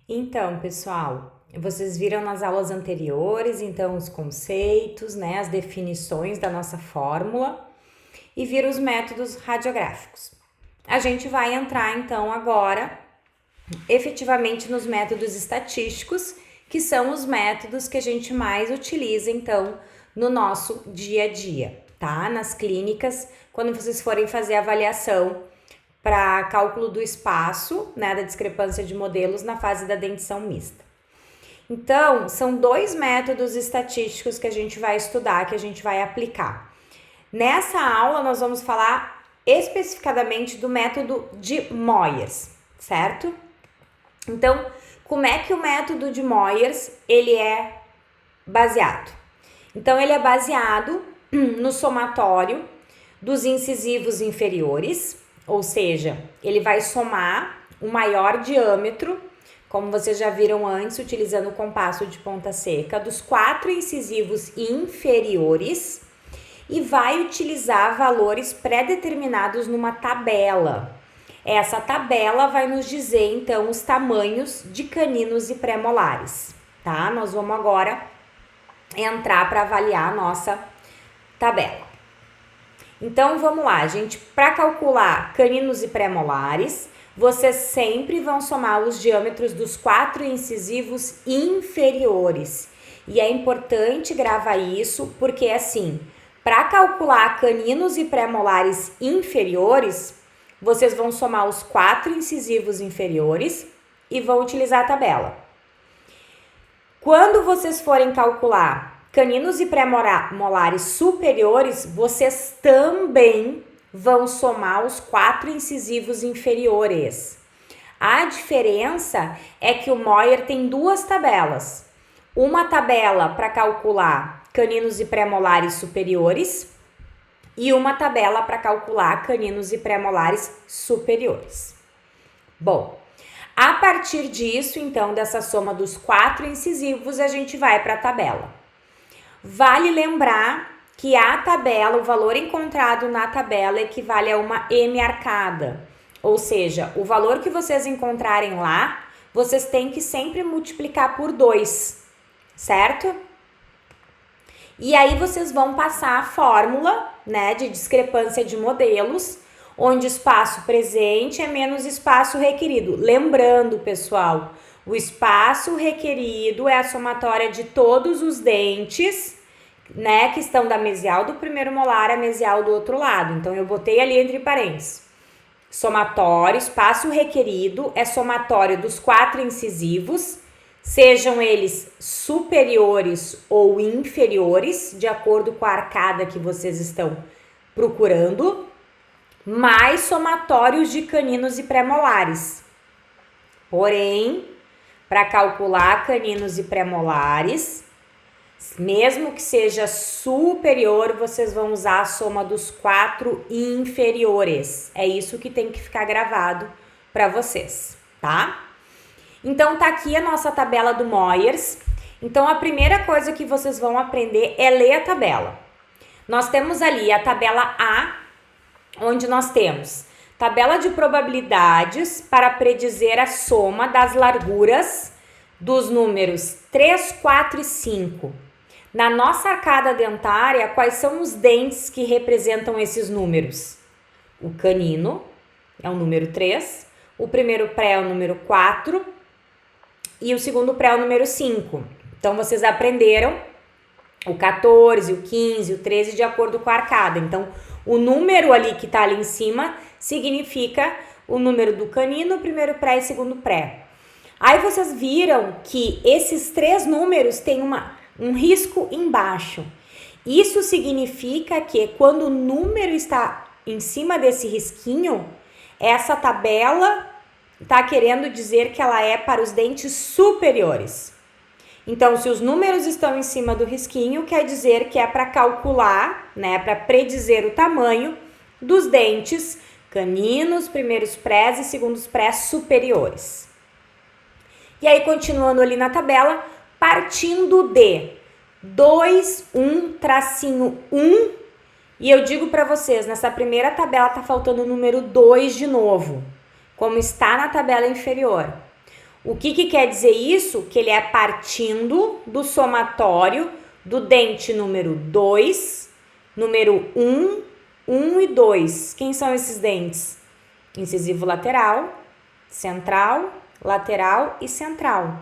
Então, pessoal, vocês viram nas aulas anteriores, então, os conceitos, né, as definições da nossa fórmula e viram os métodos radiográficos. A gente vai entrar, então, agora, efetivamente nos métodos estatísticos, que são os métodos que a gente mais utiliza, então, no nosso dia a dia, tá? Nas clínicas, quando vocês forem fazer avaliação para cálculo do espaço, né, da discrepância de modelos na fase da dentição mista. Então, são dois métodos estatísticos que a gente vai estudar, que a gente vai aplicar. Nessa aula, nós vamos falar especificadamente do método de Moyers, certo? Então, como é que o método de Moyers, ele é baseado? Então, ele é baseado no somatório dos incisivos inferiores, ou seja, ele vai somar o maior diâmetro, como vocês já viram antes, utilizando o compasso de ponta seca, dos 4 incisivos inferiores e vai utilizar valores pré-determinados numa tabela. Essa tabela vai nos dizer, então, os tamanhos de caninos e pré-molares, tá? Nós vamos agora entrar para avaliar a nossa tabela. Então, vamos lá, gente. Para calcular caninos e pré-molares, vocês sempre vão somar os diâmetros dos 4 incisivos inferiores. E é importante gravar isso, porque assim, para calcular caninos e pré-molares inferiores, vocês vão somar os 4 incisivos inferiores e vão utilizar a tabela. Quando vocês forem calcular caninos e pré-molares superiores, vocês também vão somar os 4 incisivos inferiores. A diferença é que o Moyer tem duas tabelas. Uma tabela para calcular caninos e pré-molares superiores e uma tabela para calcular caninos e pré-molares superiores. Bom, a partir disso, então, dessa soma dos 4 incisivos, a gente vai para a tabela. Vale lembrar que a tabela, o valor encontrado na tabela equivale a uma M arcada. Ou seja, o valor que vocês encontrarem lá, vocês têm que sempre multiplicar por 2, certo? E aí vocês vão passar a fórmula, né, de discrepância de modelos, onde espaço presente é menos espaço requerido. Lembrando, pessoal, o espaço requerido é a somatória de todos os dentes, né, que estão da mesial do primeiro molar à mesial do outro lado. Então, eu botei ali entre parênteses. Somatório, espaço requerido é somatório dos 4 incisivos, sejam eles superiores ou inferiores, de acordo com a arcada que vocês estão procurando, mais somatórios de caninos e pré-molares. Porém, para calcular caninos e pré-molares, mesmo que seja superior, vocês vão usar a soma dos 4 inferiores. É isso que tem que ficar gravado para vocês, tá? Então, tá aqui a nossa tabela do Moyers. Então, a primeira coisa que vocês vão aprender é ler a tabela. Nós temos ali a tabela A, onde nós temos tabela de probabilidades para predizer a soma das larguras dos números 3, 4 e 5. Na nossa arcada dentária, quais são os dentes que representam esses números? O canino é o número 3, o primeiro pré é o número 4 e o segundo pré é o número 5. Então, vocês aprenderam o 14, o 15, o 13 de acordo com a arcada. Então, o número ali que tá ali em cima significa o número do canino, primeiro pré e segundo pré. Aí vocês viram que esses 3 números têm um risco embaixo. Isso significa que quando o número está em cima desse risquinho, essa tabela está querendo dizer que ela é para os dentes superiores. Então, se os números estão em cima do risquinho, quer dizer que é para calcular, né, para predizer o tamanho dos dentes caninos, primeiros prés e segundos prés superiores. E aí, continuando ali na tabela, partindo de 2, 1, tracinho 1, e eu digo para vocês, nessa primeira tabela tá faltando o número 2 de novo, como está na tabela inferior. O que quer dizer isso? Que ele é partindo do somatório do dente número 2, número 1, 1 e 2. Quem são esses dentes? Incisivo lateral, central, lateral e central.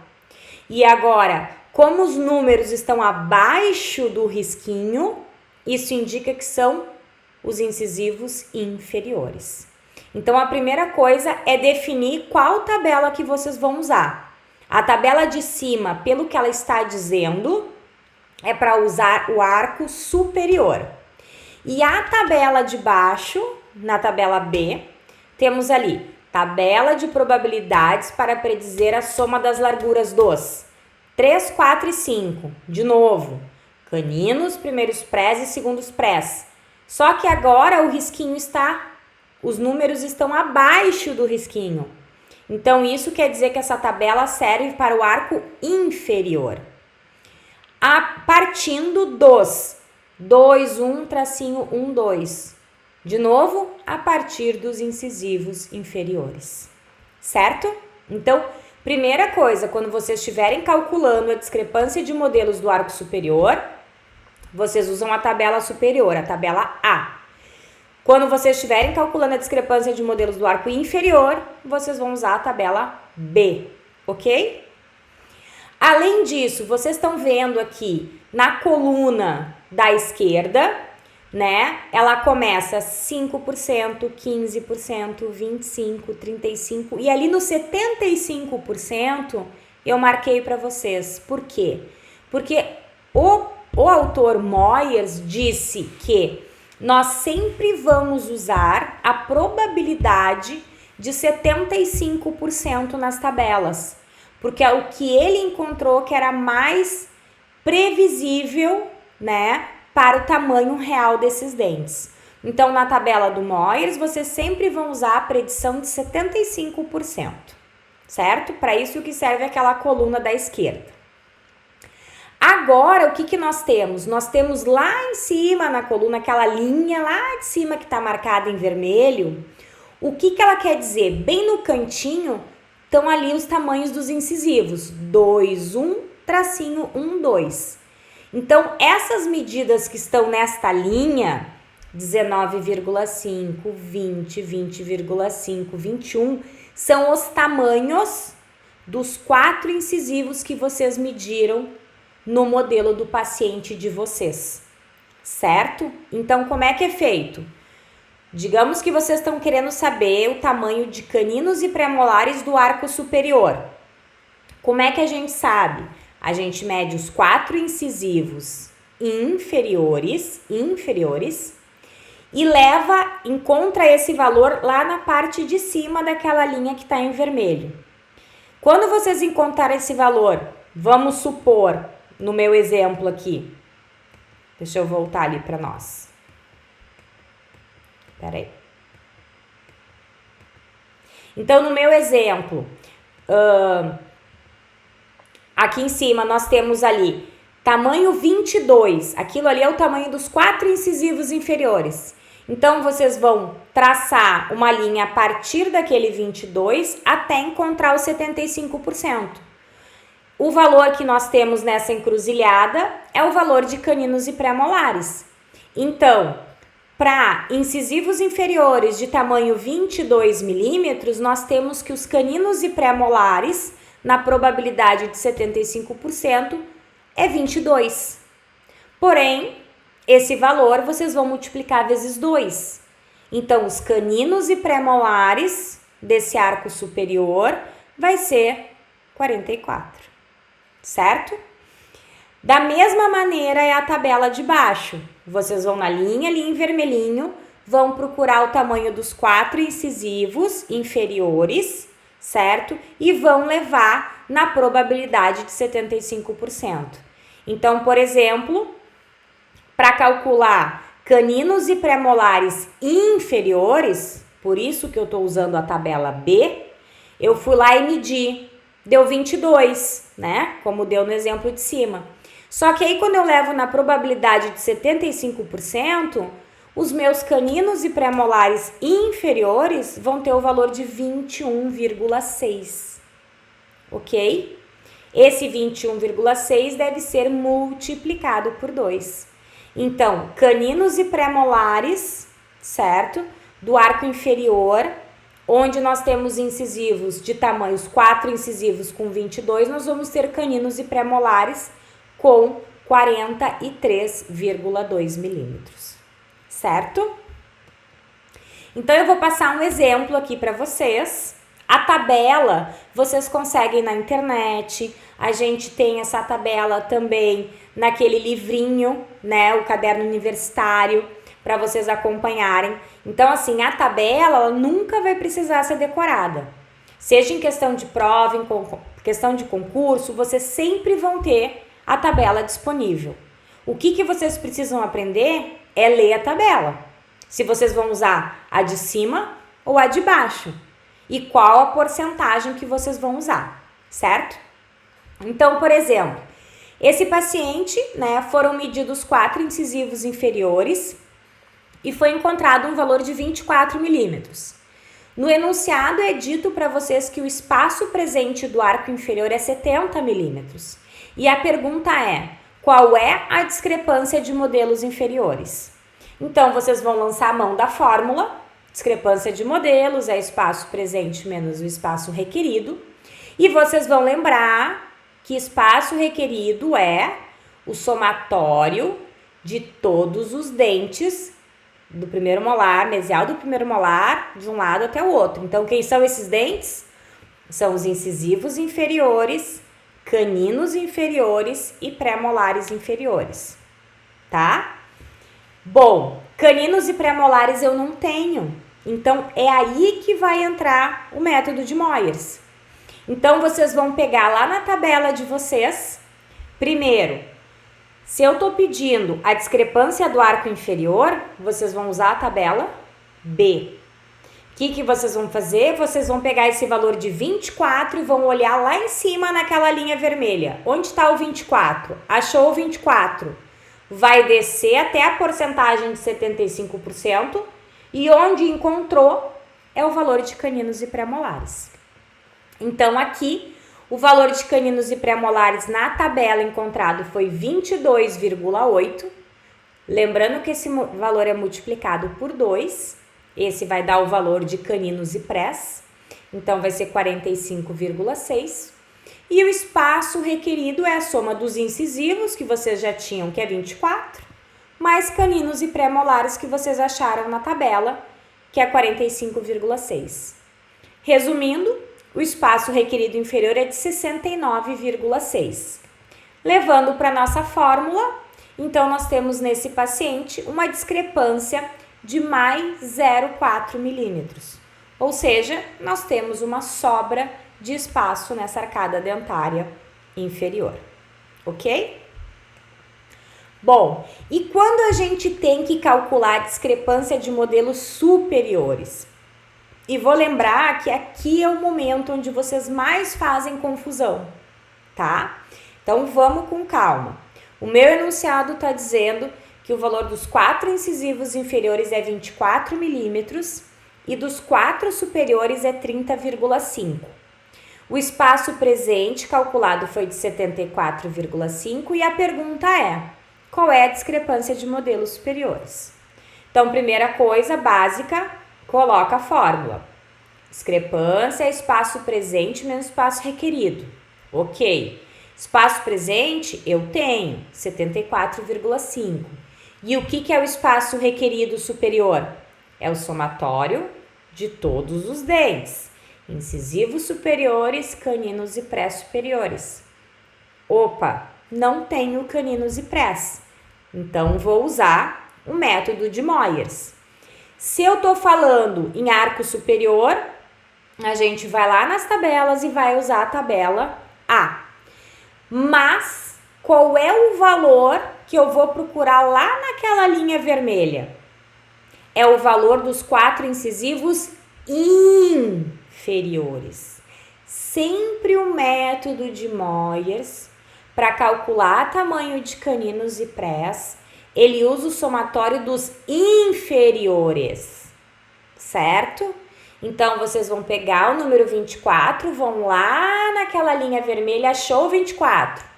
E agora, como os números estão abaixo do risquinho, isso indica que são os incisivos inferiores. Então, a primeira coisa é definir qual tabela que vocês vão usar. A tabela de cima, pelo que ela está dizendo, é para usar o arco superior. E a tabela de baixo, na tabela B, temos ali tabela de probabilidades para predizer a soma das larguras dos 3, 4 e 5. De novo, caninos, primeiros prés e segundos prés. Só que agora o risquinho os números estão abaixo do risquinho. Então, isso quer dizer que essa tabela serve para o arco inferior. Partindo dos 2, 1, tracinho 1, 2. De novo, a partir dos incisivos inferiores. Certo? Então, primeira coisa, quando vocês estiverem calculando a discrepância de modelos do arco superior, vocês usam a tabela superior, a tabela A. Quando vocês estiverem calculando a discrepância de modelos do arco inferior, vocês vão usar a tabela B, ok? Além disso, vocês estão vendo aqui na coluna da esquerda, né? Ela começa 5%, 15%, 25%, 35% e ali no 75% eu marquei para vocês. Por quê? Porque o autor Moyers disse que nós sempre vamos usar a probabilidade de 75% nas tabelas, porque é o que ele encontrou que era mais previsível, né, para o tamanho real desses dentes. Então, na tabela do Moyers, vocês sempre vão usar a predição de 75%, certo? Para isso que serve aquela coluna da esquerda. Agora, o que nós temos? Nós temos lá em cima na coluna, aquela linha lá de cima que está marcada em vermelho. O que ela quer dizer? Bem no cantinho estão ali os tamanhos dos incisivos. 2, 1, tracinho 1, 2. Então, essas medidas que estão nesta linha, 19,5, 20, 20,5, 21, são os tamanhos dos 4 incisivos que vocês mediram no modelo do paciente de vocês, certo? Então, como é que é feito? Digamos que vocês estão querendo saber o tamanho de caninos e premolares do arco superior. Como é que a gente sabe? A gente mede os 4 incisivos inferiores e encontra esse valor lá na parte de cima daquela linha que está em vermelho. Quando vocês encontrarem esse valor, vamos supor, no meu exemplo aqui, deixa eu voltar ali para nós. Espera aí. Então, no meu exemplo, aqui em cima nós temos ali tamanho 22. Aquilo ali é o tamanho dos 4 incisivos inferiores. Então, vocês vão traçar uma linha a partir daquele 22 até encontrar os 75%. O valor que nós temos nessa encruzilhada é o valor de caninos e pré-molares. Então, para incisivos inferiores de tamanho 22 milímetros, nós temos que os caninos e pré-molares, na probabilidade de 75%, é 22. Porém, esse valor vocês vão multiplicar vezes 2. Então, os caninos e pré-molares desse arco superior vai ser 44. Certo? Da mesma maneira é a tabela de baixo. Vocês vão na linha ali em vermelhinho, vão procurar o tamanho dos 4 incisivos inferiores, certo? E vão levar na probabilidade de 75%. Então, por exemplo, para calcular caninos e premolares inferiores, por isso que eu estou usando a tabela B, eu fui lá e medi. Deu 22, né? Como deu no exemplo de cima. Só que aí, quando eu levo na probabilidade de 75%, os meus caninos e premolares inferiores vão ter o valor de 21,6. ok? Esse 21,6 deve ser multiplicado por 2. Então, caninos e pré-molares, certo? Do arco inferior, onde nós temos incisivos de tamanhos 4 incisivos com 22, nós vamos ter caninos e pré-molares com 43,2 milímetros, certo? Então, eu vou passar um exemplo aqui para vocês. A tabela vocês conseguem na internet, a gente tem essa tabela também naquele livrinho, né, o caderno universitário, para vocês acompanharem. Então, assim, a tabela ela nunca vai precisar ser decorada. Seja em questão de prova, em questão de concurso, vocês sempre vão ter a tabela disponível. O que vocês precisam aprender é ler a tabela. Se vocês vão usar a de cima ou a de baixo. E qual a porcentagem que vocês vão usar, certo? Então, por exemplo, esse paciente, né, foram medidos 4 incisivos inferiores e foi encontrado um valor de 24 milímetros. No enunciado é dito para vocês que o espaço presente do arco inferior é 70 milímetros. E a pergunta é, qual é a discrepância de modelos inferiores? Então, vocês vão lançar a mão da fórmula. Discrepância de modelos é espaço presente menos o espaço requerido. E vocês vão lembrar que espaço requerido é o somatório de todos os dentes do primeiro molar, mesial do primeiro molar, de um lado até o outro. Então, quem são esses dentes? São os incisivos inferiores, caninos inferiores e pré-molares inferiores, tá? Bom, caninos e pré-molares eu não tenho. Então, é aí que vai entrar o método de Moyers. Então, vocês vão pegar lá na tabela de vocês. Primeiro, se eu tô pedindo a discrepância do arco inferior, vocês vão usar a tabela B. O que vocês vão fazer? Vocês vão pegar esse valor de 24 e vão olhar lá em cima naquela linha vermelha. Onde está o 24? Achou o 24? Vai descer até a porcentagem de 75%. E onde encontrou é o valor de caninos e pré-molares. Então, aqui, o valor de caninos e pré-molares na tabela encontrado foi 22,8. Lembrando que esse valor é multiplicado por 2. Esse vai dar o valor de caninos e prés. Então, vai ser 45,6. E o espaço requerido é a soma dos incisivos, que vocês já tinham, que é 24. Mais caninos e pré-molares que vocês acharam na tabela, que é 45,6. Resumindo, o espaço requerido inferior é de 69,6. Levando para a nossa fórmula, então nós temos nesse paciente uma discrepância de mais 0,4 milímetros. Ou seja, nós temos uma sobra de espaço nessa arcada dentária inferior, ok? Bom, e quando a gente tem que calcular a discrepância de modelos superiores? E vou lembrar que aqui é o momento onde vocês mais fazem confusão, tá? Então, vamos com calma. O meu enunciado está dizendo que o valor dos 4 incisivos inferiores é 24 milímetros e dos 4 superiores é 30,5. O espaço presente calculado foi de 74,5 e a pergunta é: qual é a discrepância de modelos superiores? Então, primeira coisa básica, coloca a fórmula. Discrepância é espaço presente menos espaço requerido. Ok. Espaço presente eu tenho 74,5. E o que é o espaço requerido superior? É o somatório de todos os dentes. Incisivos superiores, caninos e pré-superiores. Opa, não tenho caninos e prés. Então, vou usar o método de Moyers. Se eu tô falando em arco superior, a gente vai lá nas tabelas e vai usar a tabela A. Mas, qual é o valor que eu vou procurar lá naquela linha vermelha? É o valor dos 4 incisivos inferiores. Sempre o método de Moyers, para calcular tamanho de caninos e prés, ele usa o somatório dos inferiores, certo? Então, vocês vão pegar o número 24, vão lá naquela linha vermelha, achou o 24.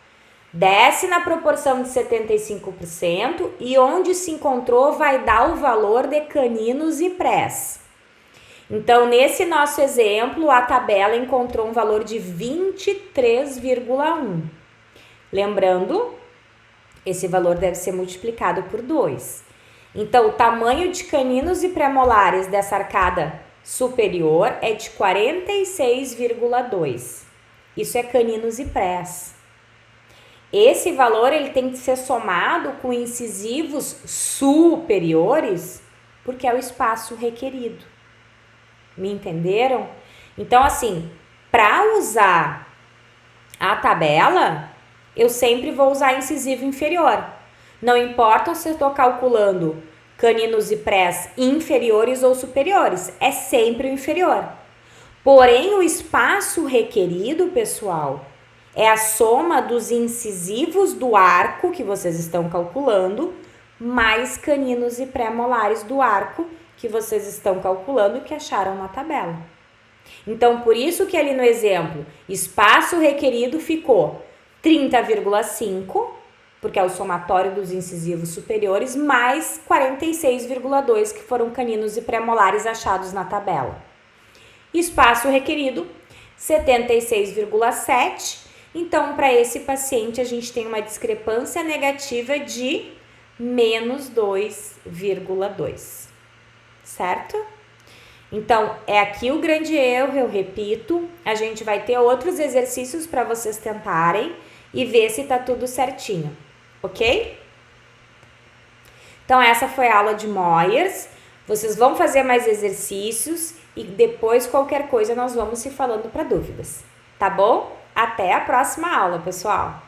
Desce na proporção de 75% e onde se encontrou vai dar o valor de caninos e prés. Então, nesse nosso exemplo, a tabela encontrou um valor de 23,1. Lembrando, esse valor deve ser multiplicado por 2. Então, o tamanho de caninos e pré-molares dessa arcada superior é de 46,2. Isso é caninos e prés. Esse valor ele tem que ser somado com incisivos superiores, porque é o espaço requerido. Me entenderam? Então, assim, para usar a tabela, eu sempre vou usar incisivo inferior. Não importa se eu estou calculando caninos e prés inferiores ou superiores, é sempre o inferior. Porém, o espaço requerido, pessoal, é a soma dos incisivos do arco que vocês estão calculando, mais caninos e pré-molares do arco que vocês estão calculando e que acharam na tabela. Então, por isso que ali no exemplo, espaço requerido ficou 30,5, porque é o somatório dos incisivos superiores, mais 46,2, que foram caninos e pré-molares achados na tabela. Espaço requerido, 76,7. Então, para esse paciente, a gente tem uma discrepância negativa de menos 2,2, certo? Então, é aqui o grande erro, eu repito. A gente vai ter outros exercícios para vocês tentarem e ver se tá tudo certinho, ok? Então, essa foi a aula de Moyers. Vocês vão fazer mais exercícios e depois, qualquer coisa, nós vamos se falando para dúvidas, tá bom? Até a próxima aula, pessoal!